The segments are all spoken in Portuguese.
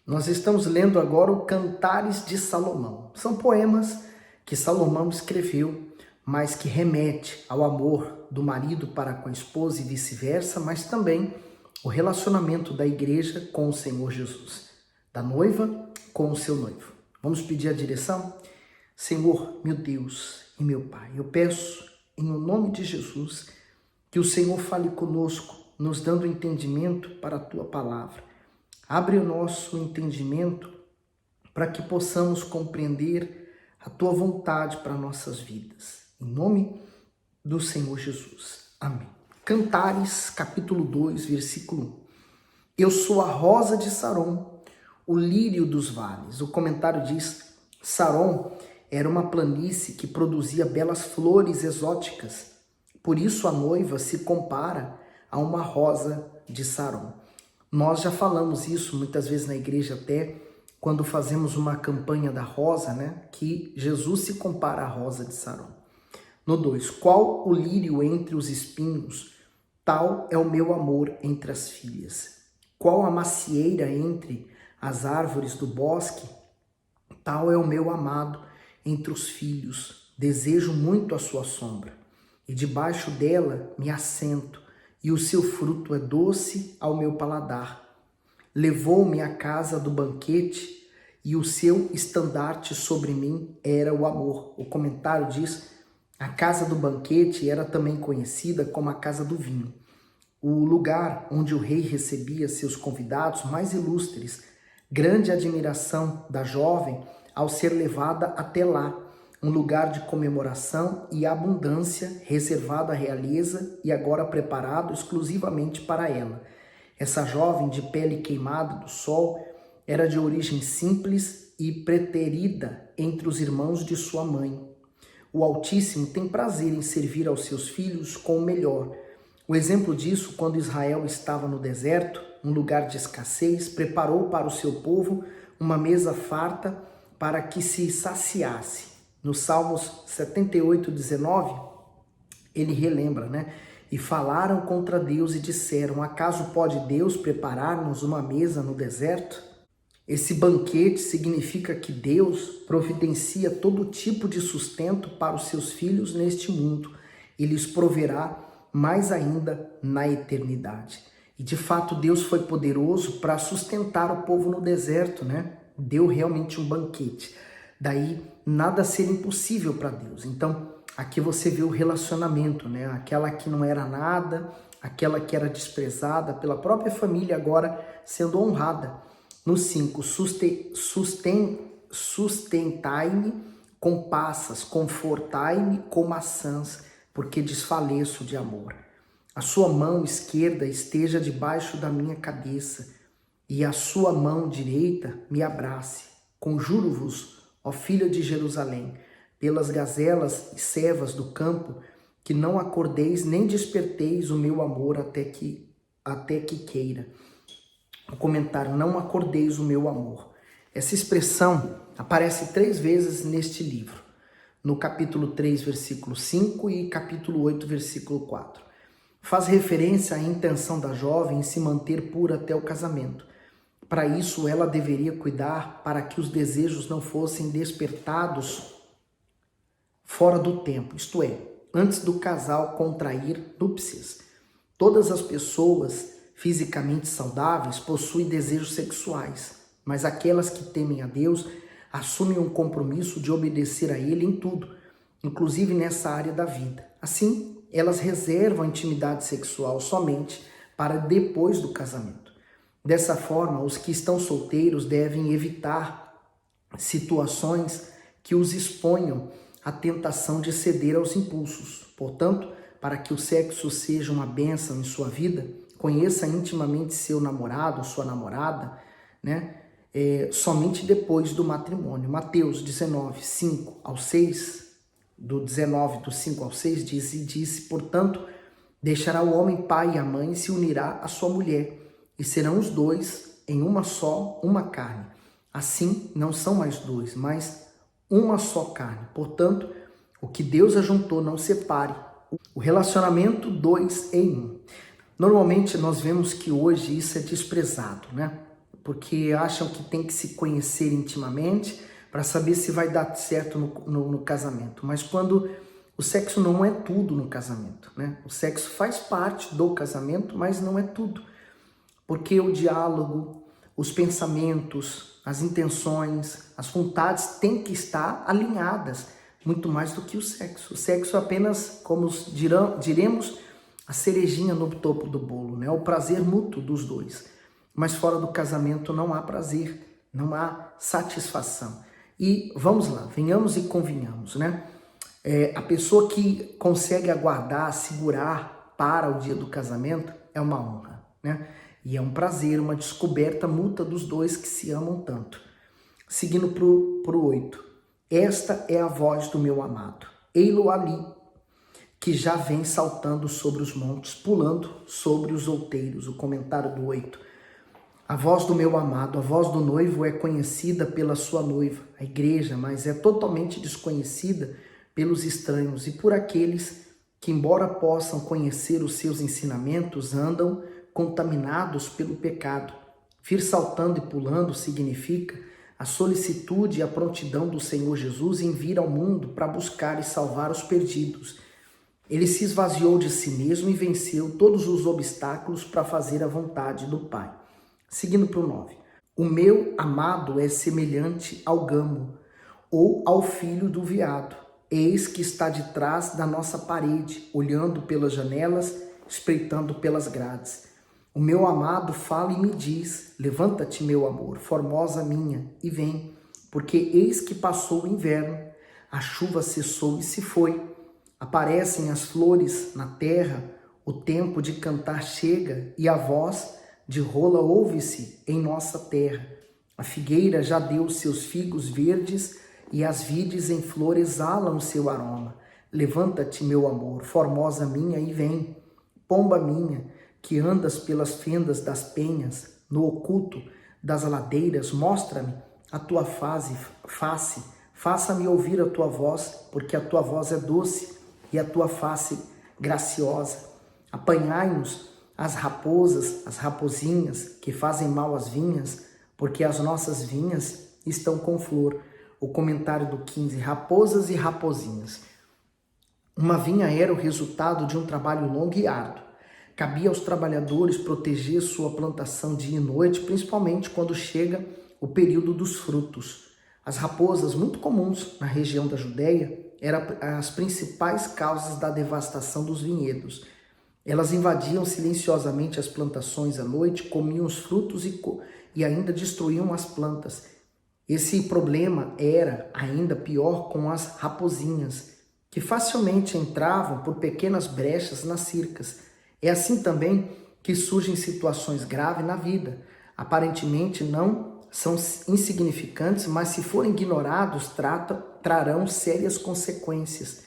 Nós estamos lendo agora o Cantares de Salomão. São poemas que Salomão escreveu, mas que remete ao amor do marido para com a esposa e vice-versa, mas também o relacionamento da igreja com o Senhor Jesus, da noiva com o seu noivo. Vamos pedir a direção? Senhor, meu Deus e meu Pai, eu peço em o nome de Jesus que o Senhor fale conosco, nos dando entendimento para a tua palavra. Abre o nosso entendimento para que possamos compreender a tua vontade para nossas vidas. Em nome do Senhor Jesus. Amém. Cantares, capítulo 2, versículo 1. Eu sou a rosa de Saron, o lírio dos vales. O comentário diz: Saron era uma planície que produzia belas flores exóticas. Por isso a noiva se compara a uma rosa de Saron. Nós já falamos isso muitas vezes na igreja, até quando fazemos uma campanha da rosa, né? Que Jesus se compara à rosa de Saron. No 2, qual o lírio entre os espinhos, tal é o meu amor entre as filhas. Qual a macieira entre as árvores do bosque, tal é o meu amado entre os filhos. Desejo muito a sua sombra, e debaixo dela me assento, e o seu fruto é doce ao meu paladar. Levou-me à casa do banquete, e o seu estandarte sobre mim era o amor. O comentário diz: a casa do banquete era também conhecida como a casa do vinho, o lugar onde o rei recebia seus convidados mais ilustres. Grande admiração da jovem ao ser levada até lá, um lugar de comemoração e abundância reservado à realeza e agora preparado exclusivamente para ela. Essa jovem de pele queimada do sol era de origem simples e preterida entre os irmãos de sua mãe. O Altíssimo tem prazer em servir aos seus filhos com o melhor. O exemplo disso, quando Israel estava no deserto, um lugar de escassez, preparou para o seu povo uma mesa farta para que se saciasse. No Salmos 78, 19, ele relembra, né? E falaram contra Deus e disseram: acaso pode Deus preparar-nos uma mesa no deserto? Esse banquete significa que Deus providencia todo tipo de sustento para os seus filhos neste mundo e lhes proverá mais ainda na eternidade. E de fato Deus foi poderoso para sustentar o povo no deserto, né? Deu realmente um banquete. Daí nada ser impossível para Deus. Então aqui você vê o relacionamento, né? Aquela que não era nada, aquela que era desprezada pela própria família, agora sendo honrada. No 5, sustentai-me com passas, confortai-me com maçãs, porque desfaleço de amor. A sua mão esquerda esteja debaixo da minha cabeça, e a sua mão direita me abrace. Conjuro-vos, ó filha de Jerusalém, pelas gazelas e cevas do campo, que não acordeis nem desperteis o meu amor até que queira. O comentário: não acordeis o meu amor. Essa expressão aparece 3 vezes neste livro. No capítulo 3, versículo 5 e capítulo 8, versículo 4. Faz referência à intenção da jovem em se manter pura até o casamento. Para isso, ela deveria cuidar para que os desejos não fossem despertados fora do tempo, isto é, antes do casal contrair núpcias. Todas as pessoas fisicamente saudáveis possuem desejos sexuais, mas aquelas que temem a Deus assumem um compromisso de obedecer a Ele em tudo, inclusive nessa área da vida. Assim, elas reservam a intimidade sexual somente para depois do casamento. Dessa forma, os que estão solteiros devem evitar situações que os exponham à tentação de ceder aos impulsos. Portanto, para que o sexo seja uma bênção em sua vida, conheça intimamente seu namorado, sua namorada, né? Somente depois do matrimônio. Mateus 19, 5 ao 6, do 19, do 5 ao 6, disse, portanto, deixará o homem pai e a mãe e se unirá à sua mulher, e serão os dois em uma só, uma carne. Assim, não são mais dois, mas uma só carne. Portanto, o que Deus ajuntou não separe. O relacionamento 2 em 1. Normalmente nós vemos que hoje isso é desprezado, né? porque acham que tem que se conhecer intimamente para saber se vai dar certo no casamento. Mas quando o sexo não é tudo no casamento, né? O sexo faz parte do casamento, mas não é tudo. Porque o diálogo, os pensamentos, as intenções, as vontades têm que estar alinhadas, muito mais do que o sexo. O sexo é apenas, como diremos, a cerejinha no topo do bolo, né? O prazer mútuo dos dois. Mas fora do casamento não há prazer, não há satisfação. E vamos lá, venhamos e convenhamos, né? A pessoa que consegue aguardar, segurar para o dia do casamento é uma honra, né? E é um prazer, uma descoberta mútua dos dois que se amam tanto. Seguindo para o 8. Esta é a voz do meu amado, ei-lo ali, que já vem saltando sobre os montes, pulando sobre os outeiros. O comentário do 8. A voz do meu amado, a voz do noivo é conhecida pela sua noiva, a igreja, mas é totalmente desconhecida pelos estranhos e por aqueles que, embora possam conhecer os seus ensinamentos, andam contaminados pelo pecado. Vir saltando e pulando significa a solicitude e a prontidão do Senhor Jesus em vir ao mundo para buscar e salvar os perdidos. Ele se esvaziou de si mesmo e venceu todos os obstáculos para fazer a vontade do Pai. Seguindo para o 9. O meu amado é semelhante ao gamo ou ao filho do veado. Eis que está de trás da nossa parede, olhando pelas janelas, espreitando pelas grades. O meu amado fala e me diz, levanta-te, meu amor, formosa minha, e vem, porque eis que passou o inverno, a chuva cessou e se foi. Aparecem as flores na terra, o tempo de cantar chega e a voz de rola ouve-se em nossa terra. A figueira já deu seus figos verdes e as vides em flor exalam seu aroma. Levanta-te, meu amor, formosa minha, e vem. Pomba minha, que andas pelas fendas das penhas, no oculto das ladeiras, mostra-me a tua face, faça-me ouvir a tua voz, porque a tua voz é doce e a tua face graciosa. Apanhai-nos as raposas, as rapozinhas, que fazem mal às vinhas, porque as nossas vinhas estão com flor. O comentário do 15, raposas e rapozinhas. Uma vinha era o resultado de um trabalho longo e árduo. Cabia aos trabalhadores proteger sua plantação dia e noite, principalmente quando chega o período dos frutos. As raposas, muito comuns na região da Judéia, eram as principais causas da devastação dos vinhedos. Elas invadiam silenciosamente as plantações à noite, comiam os frutos e ainda destruíam as plantas. Esse problema era ainda pior com as rapozinhas, que facilmente entravam por pequenas brechas nas cercas. É assim também que surgem situações graves na vida. Aparentemente não são insignificantes, mas se forem ignorados, trarão sérias consequências.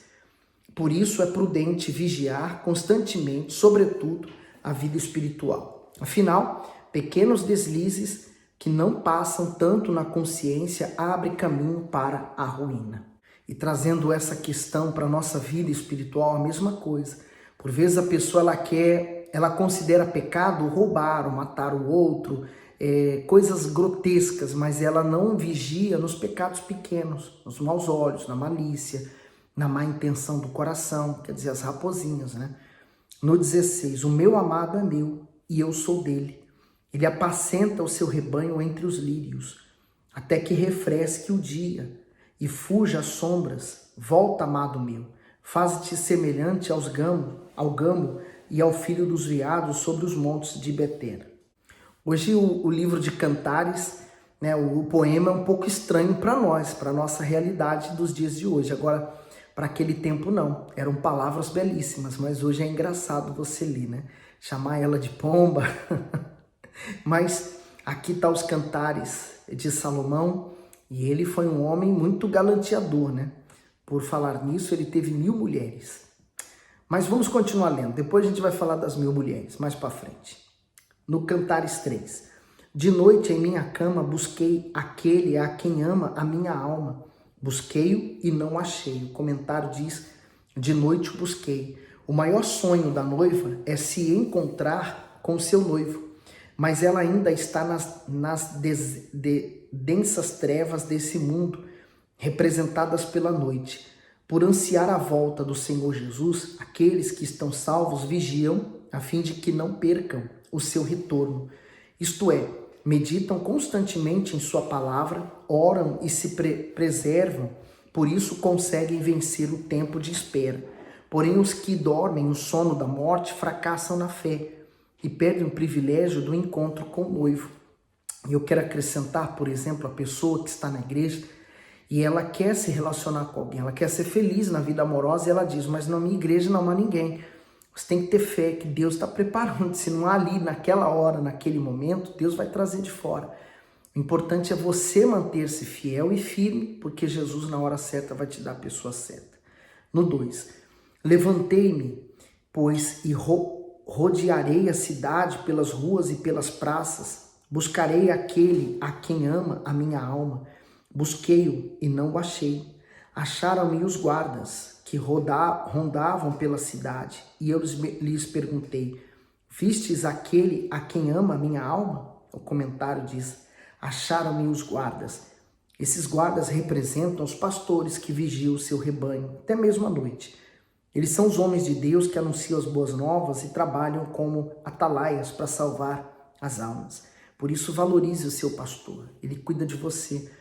Por isso é prudente vigiar constantemente, sobretudo, a vida espiritual. Afinal, pequenos deslizes que não passam tanto na consciência abrem caminho para a ruína. E trazendo essa questão para a nossa vida espiritual, a mesma coisa. Por vezes a pessoa ela considera pecado roubar ou matar o outro, coisas grotescas, mas ela não vigia nos pecados pequenos, nos maus olhos, na malícia, na má intenção do coração, quer dizer, as rapozinhas, né? No 16, o meu amado é meu e eu sou dele. Ele apacenta o seu rebanho entre os lírios, até que refresque o dia e fuja as sombras. Volta, amado meu, faze-te semelhante ao gamo e ao filho dos veados sobre os montes de Betera. Hoje o livro de Cantares, né, o poema é um pouco estranho para nós, para a nossa realidade dos dias de hoje. Agora, para aquele tempo não, eram palavras belíssimas, mas hoje é engraçado você ler, né? Chamar ela de pomba. Mas aqui está os Cantares de Salomão, e ele foi um homem muito galanteador, né? Por falar nisso, ele teve 1000 mulheres. Mas vamos continuar lendo, depois a gente vai falar das 1000 mulheres, mais para frente. No Cantares 3. De noite em minha cama busquei aquele a quem ama a minha alma. Busquei-o e não achei. O comentário diz, de noite o busquei. O maior sonho da noiva é se encontrar com seu noivo. mas ela ainda está nas densas trevas desse mundo, representadas pela noite. Por ansiar a volta do Senhor Jesus, aqueles que estão salvos vigiam, a fim de que não percam o seu retorno. Isto é, meditam constantemente em sua palavra, oram e se preservam, por isso conseguem vencer o tempo de espera. Porém, os que dormem o sono da morte fracassam na fé e perdem o privilégio do encontro com o noivo. E eu quero acrescentar, por exemplo, a pessoa que está na igreja e ela quer se relacionar com alguém, ela quer ser feliz na vida amorosa e ela diz, mas na minha igreja não há ninguém. Você tem que ter fé que Deus está preparando, se não há ali naquela hora, naquele momento, Deus vai trazer de fora. O importante é você manter-se fiel e firme, porque Jesus na hora certa vai te dar a pessoa certa. No 2, levantei-me, pois, e rodearei a cidade pelas ruas e pelas praças, buscarei aquele a quem ama a minha alma. Busquei-o e não o achei. Acharam-me os guardas que rondavam pela cidade, e eu lhes perguntei, vistes aquele a quem ama a minha alma? O comentário diz, acharam-me os guardas. Esses guardas representam os pastores que vigiam o seu rebanho, até mesmo à noite. Eles são os homens de Deus que anunciam as boas novas e trabalham como atalaias para salvar as almas. Por isso, valorize o seu pastor. Ele cuida de você,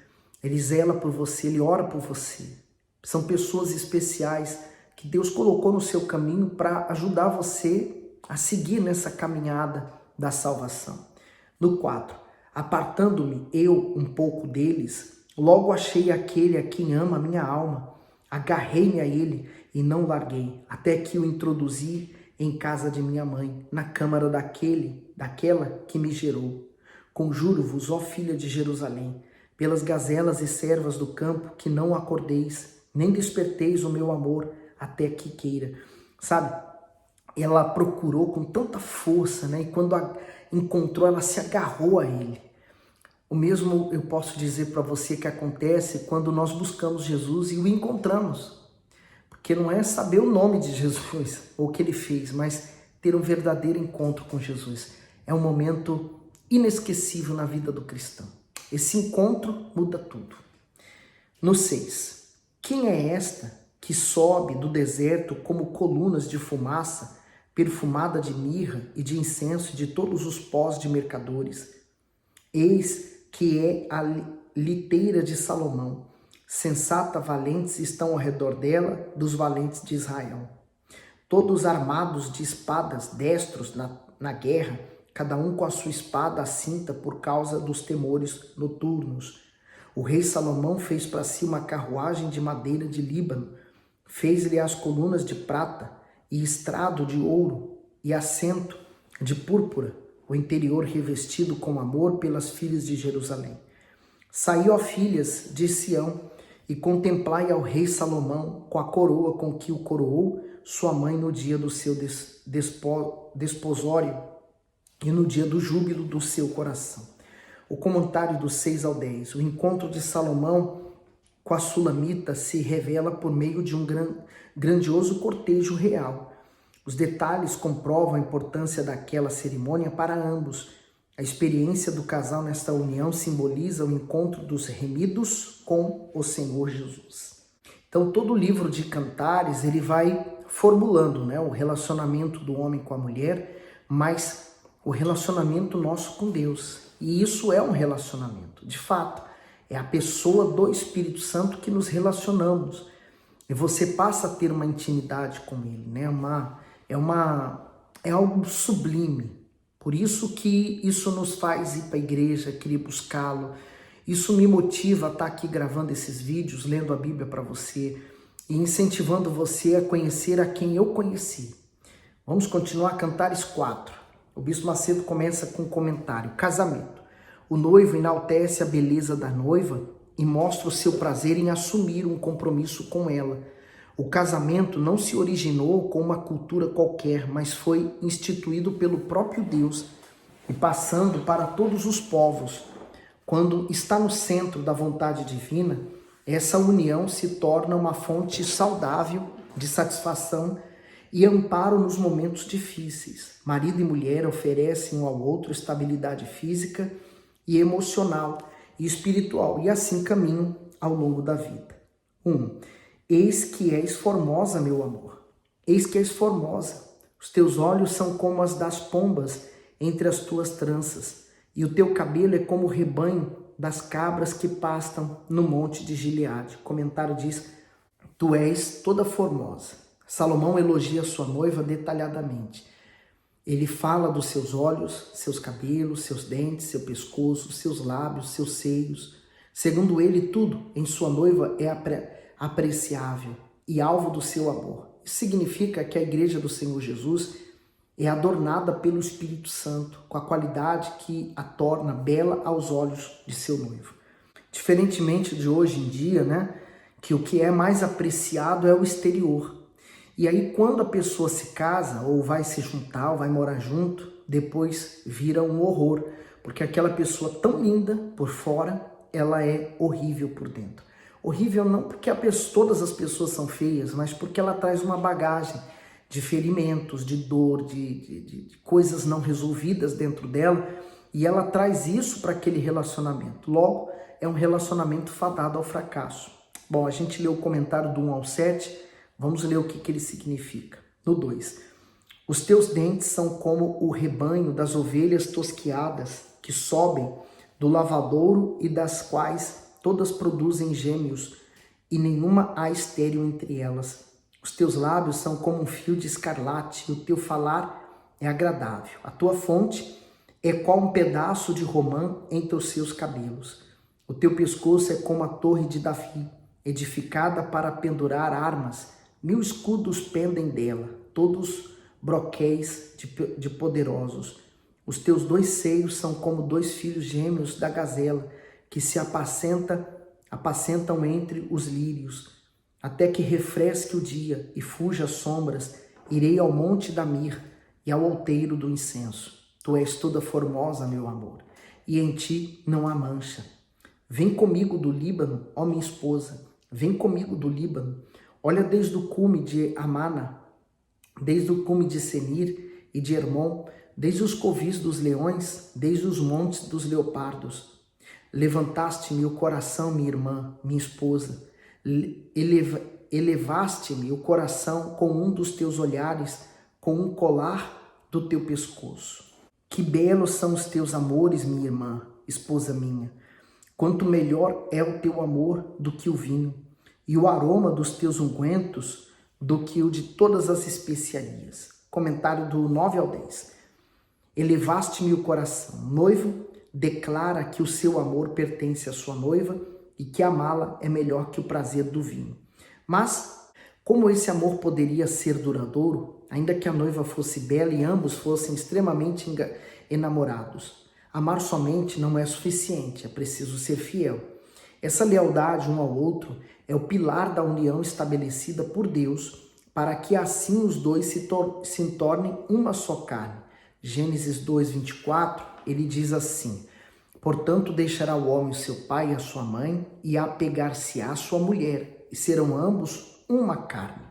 ele zela por você, ele ora por você. São pessoas especiais que Deus colocou no seu caminho para ajudar você a seguir nessa caminhada da salvação. No 4, apartando-me eu um pouco deles, logo achei aquele a quem ama a minha alma. Agarrei-me a ele e não larguei, até que o introduzi em casa de minha mãe, na câmara daquela que me gerou. Conjuro-vos, ó filha de Jerusalém, pelas gazelas e servas do campo, que não acordeis, nem desperteis o meu amor até que queira. Sabe, ela procurou com tanta força, né? E quando encontrou, ela se agarrou a ele. O mesmo eu posso dizer para você que acontece quando nós buscamos Jesus e o encontramos. Porque não é saber o nome de Jesus ou o que ele fez, mas ter um verdadeiro encontro com Jesus. É um momento inesquecível na vida do cristão. Esse encontro muda tudo. No 6, quem é esta que sobe do deserto como colunas de fumaça, perfumada de mirra e de incenso e de todos os pós de mercadores? Eis que é a liteira de Salomão. Sensata, valentes estão ao redor dela, dos valentes de Israel. Todos armados de espadas, destros na guerra, cada um com a sua espada à cinta por causa dos temores noturnos. O rei Salomão fez para si uma carruagem de madeira de Líbano, fez-lhe as colunas de prata e estrado de ouro e assento de púrpura, o interior revestido com amor pelas filhas de Jerusalém. Saí, ó filhas de Sião, e contemplai ao rei Salomão com a coroa com que o coroou sua mãe no dia do seu desposório e no dia do júbilo do seu coração. O comentário do 6 ao 10. O encontro de Salomão com a Sulamita se revela por meio de um grandioso cortejo real. Os detalhes comprovam a importância daquela cerimônia para ambos. A experiência do casal nesta união simboliza o encontro dos remidos com o Senhor Jesus. Então, todo o livro de Cantares, ele vai formulando, né, o relacionamento do homem com a mulher, mas o relacionamento nosso com Deus. E isso é um relacionamento, de fato. É a pessoa do Espírito Santo que nos relacionamos. E você passa a ter uma intimidade com Ele, né? É algo sublime. Por isso que isso nos faz ir para a igreja, querer buscá-lo. Isso me motiva a estar aqui gravando esses vídeos, lendo a Bíblia para você e incentivando você a conhecer a quem eu conheci. Vamos continuar Cantares 4. O Bispo Macedo começa com um comentário. Casamento. O noivo enaltece a beleza da noiva e mostra o seu prazer em assumir um compromisso com ela. O casamento não se originou com uma cultura qualquer, mas foi instituído pelo próprio Deus e passando para todos os povos. Quando está no centro da vontade divina, essa união se torna uma fonte saudável de satisfação e amparo nos momentos difíceis. Marido e mulher oferecem um ao outro estabilidade física e emocional e espiritual, e assim caminham ao longo da vida. 1. Eis que és formosa, meu amor. Eis que és formosa. Os teus olhos são como as das pombas entre as tuas tranças, e o teu cabelo é como o rebanho das cabras que pastam no monte de Gileade. O comentário diz: tu és toda formosa. Salomão elogia sua noiva detalhadamente. Ele fala dos seus olhos, seus cabelos, seus dentes, seu pescoço, seus lábios, seus seios. Segundo ele, tudo em sua noiva é apreciável e alvo do seu amor. Isso significa que a igreja do Senhor Jesus é adornada pelo Espírito Santo, com a qualidade que a torna bela aos olhos de seu noivo. Diferentemente de hoje em dia, né, que o que é mais apreciado é o exterior. E aí, quando a pessoa se casa, ou vai se juntar, ou vai morar junto, depois vira um horror, porque aquela pessoa tão linda por fora, ela é horrível por dentro. Horrível não porque todas as pessoas são feias, mas porque ela traz uma bagagem de ferimentos, de dor, de coisas não resolvidas dentro dela, e ela traz isso para aquele relacionamento. Logo, é um relacionamento fadado ao fracasso. Bom, a gente leu o comentário do 1 ao 7, vamos ler o que ele significa. No 2, os teus dentes são como o rebanho das ovelhas tosquiadas que sobem do lavadouro e das quais todas produzem gêmeos e nenhuma há estéril entre elas. Os teus lábios são como um fio de escarlate e o teu falar é agradável. A tua fonte é qual um pedaço de romã entre os seus cabelos. O teu pescoço é como a torre de Davi, edificada para pendurar armas. 1000 escudos pendem dela, todos broquéis de poderosos. Os teus 2 seios são como 2 filhos gêmeos da gazela, que se apacentam entre os lírios. Até que refresque o dia e fuja as sombras, irei ao monte da mirra e ao outeiro do incenso. Tu és toda formosa, meu amor, e em ti não há mancha. Vem comigo do Líbano, ó minha esposa, vem comigo do Líbano. Olha desde o cume de Amana, desde o cume de Senir e de Hermon, desde os covis dos leões, desde os montes dos leopardos. Levantaste-me o coração, minha irmã, minha esposa. Elevaste-me o coração com um dos teus olhares, com um colar do teu pescoço. Que belos são os teus amores, minha irmã, esposa minha. Quanto melhor é o teu amor do que o vinho, e o aroma dos teus ungüentos do que o de todas as especiarias. Comentário do 9 ao 10. Elevaste-me o coração. Noivo declara que o seu amor pertence à sua noiva e que amá-la é melhor que o prazer do vinho. Mas, como esse amor poderia ser duradouro, ainda que a noiva fosse bela e ambos fossem extremamente enamorados? Amar somente não é suficiente, é preciso ser fiel. Essa lealdade um ao outro é o pilar da união estabelecida por Deus, para que assim os dois se tornem uma só carne. Gênesis 2:24, ele diz assim: portanto deixará o homem o seu pai e a sua mãe, e apegar-se-á à sua mulher, e serão ambos uma carne.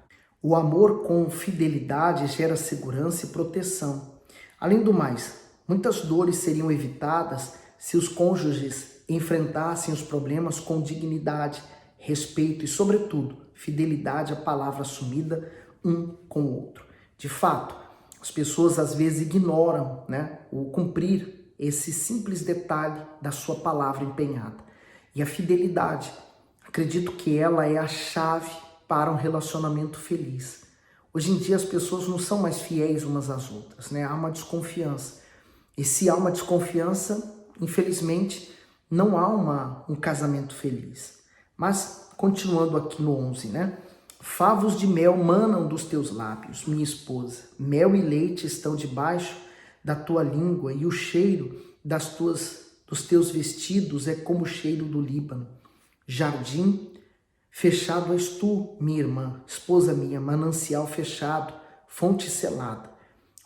O amor com fidelidade gera segurança e proteção. Além do mais, muitas dores seriam evitadas se os cônjuges enfrentassem os problemas com dignidade, respeito e, sobretudo, fidelidade à palavra assumida um com o outro. De fato, as pessoas às vezes ignoram, o cumprir esse simples detalhe da sua palavra empenhada. E a fidelidade, acredito que ela é a chave para um relacionamento feliz. Hoje em dia as pessoas não são mais fiéis umas às outras, Há uma desconfiança. E se há uma desconfiança, infelizmente, não há um casamento feliz. Mas, continuando aqui no 11, favos de mel manam dos teus lábios, minha esposa. Mel e leite estão debaixo da tua língua, e o cheiro dos teus vestidos é como o cheiro do Líbano. Jardim fechado és tu, minha irmã, esposa minha, manancial fechado, fonte selada.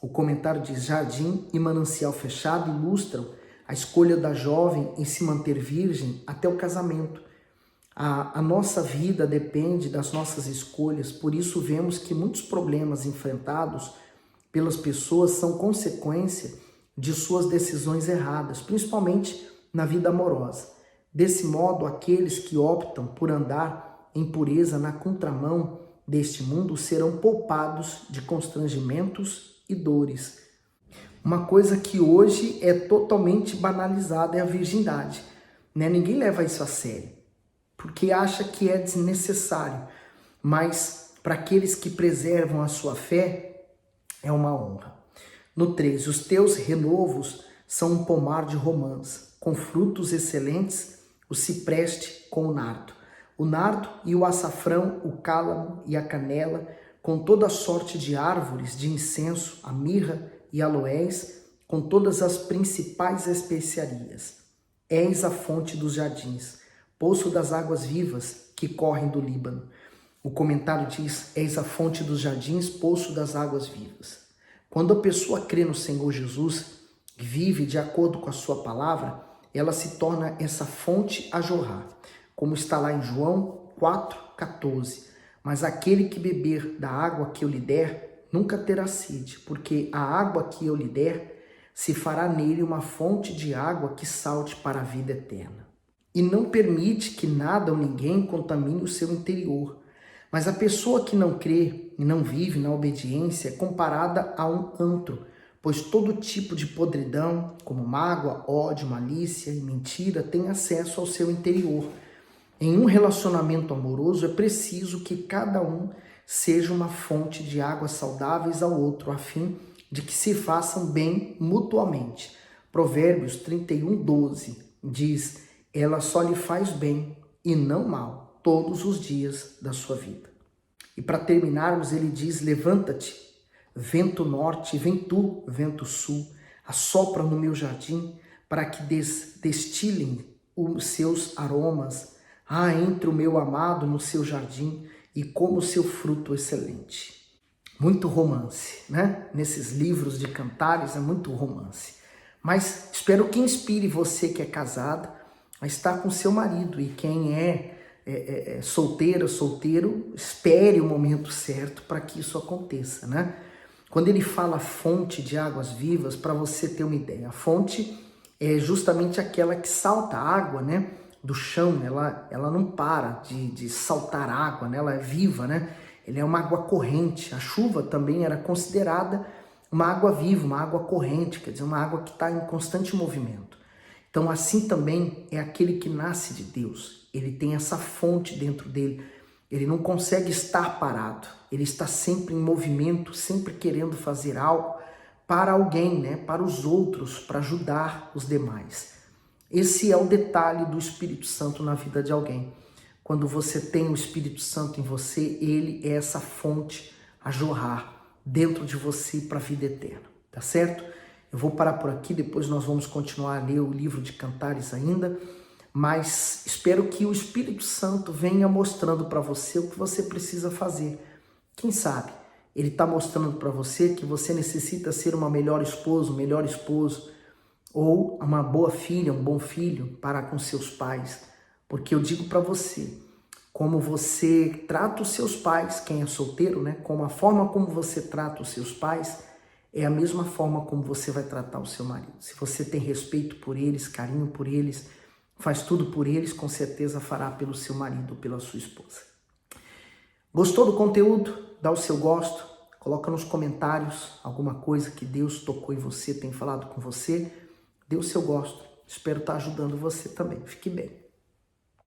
O comentário diz: jardim e manancial fechado ilustram a escolha da jovem em se manter virgem até o casamento. A nossa vida depende das nossas escolhas, por isso vemos que muitos problemas enfrentados pelas pessoas são consequência de suas decisões erradas, principalmente na vida amorosa. Desse modo, aqueles que optam por andar em pureza na contramão deste mundo serão poupados de constrangimentos e dores. Uma coisa que hoje é totalmente banalizada é a virgindade, né? Ninguém leva isso a sério, porque acha que é desnecessário, mas para aqueles que preservam a sua fé, é uma honra. No 13, os teus renovos são um pomar de romãs, com frutos excelentes, o cipreste com o nardo. O nardo e o açafrão, o cálamo e a canela, com toda sorte de árvores de incenso, a mirra e aloés, com todas as principais especiarias. És a fonte dos jardins, poço das águas vivas que correm do Líbano. O comentário diz: és a fonte dos jardins, poço das águas vivas. Quando a pessoa crê no Senhor Jesus, vive de acordo com a sua palavra, ela se torna essa fonte a jorrar, como está lá em João 4,14. Mas aquele que beber da água que eu lhe der, nunca terá sede, porque a água que eu lhe der se fará nele uma fonte de água que salte para a vida eterna. E não permite que nada ou ninguém contamine o seu interior. Mas a pessoa que não crê e não vive na obediência é comparada a um antro, pois todo tipo de podridão, como mágoa, ódio, malícia e mentira, tem acesso ao seu interior. Em um relacionamento amoroso é preciso que cada um seja uma fonte de águas saudáveis ao outro, a fim de que se façam bem mutuamente. Provérbios 31:12 diz: ela só lhe faz bem e não mal todos os dias da sua vida. E para terminarmos, ele diz: levanta-te, vento norte, vem tu, vento sul, assopra no meu jardim, para que destilem os seus aromas. Entre o meu amado no seu jardim e como o seu fruto excelente. Muito romance, né? Nesses livros de cantares é muito romance. Mas espero que inspire você que é casada a estar com seu marido. E quem é solteiro, espere o momento certo para que isso aconteça, né? Quando ele fala fonte de águas vivas, para você ter uma ideia, a fonte é justamente aquela que salta a água, né? Do chão, ela não para de saltar água, né? Ela é viva, né? Ele é uma água corrente. A chuva também era considerada uma água viva, uma água corrente, quer dizer, uma água que está em constante movimento. Então, assim também é aquele que nasce de Deus. Ele tem essa fonte dentro dele. Ele não consegue estar parado. Ele está sempre em movimento, sempre querendo fazer algo para alguém, né? Para os outros, para ajudar os demais. Esse é o detalhe do Espírito Santo na vida de alguém. Quando você tem o Espírito Santo em você, ele é essa fonte a jorrar dentro de você para a vida eterna, tá certo? Eu vou parar por aqui, depois nós vamos continuar a ler o livro de Cantares ainda, mas espero que o Espírito Santo venha mostrando para você o que você precisa fazer. Quem sabe ele está mostrando para você que você necessita ser uma melhor esposa, um melhor esposo, ou uma boa filha, um bom filho para com seus pais. Porque eu digo para você, como você trata os seus pais, quem é solteiro, né? Como a forma como você trata os seus pais, é a mesma forma como você vai tratar o seu marido. Se você tem respeito por eles, carinho por eles, faz tudo por eles, com certeza fará pelo seu marido ou pela sua esposa. Gostou do conteúdo? Dá o seu gosto, coloca nos comentários alguma coisa que Deus tocou em você, tem falado com você. Dê o seu gosto. Espero estar ajudando você também. Fique bem.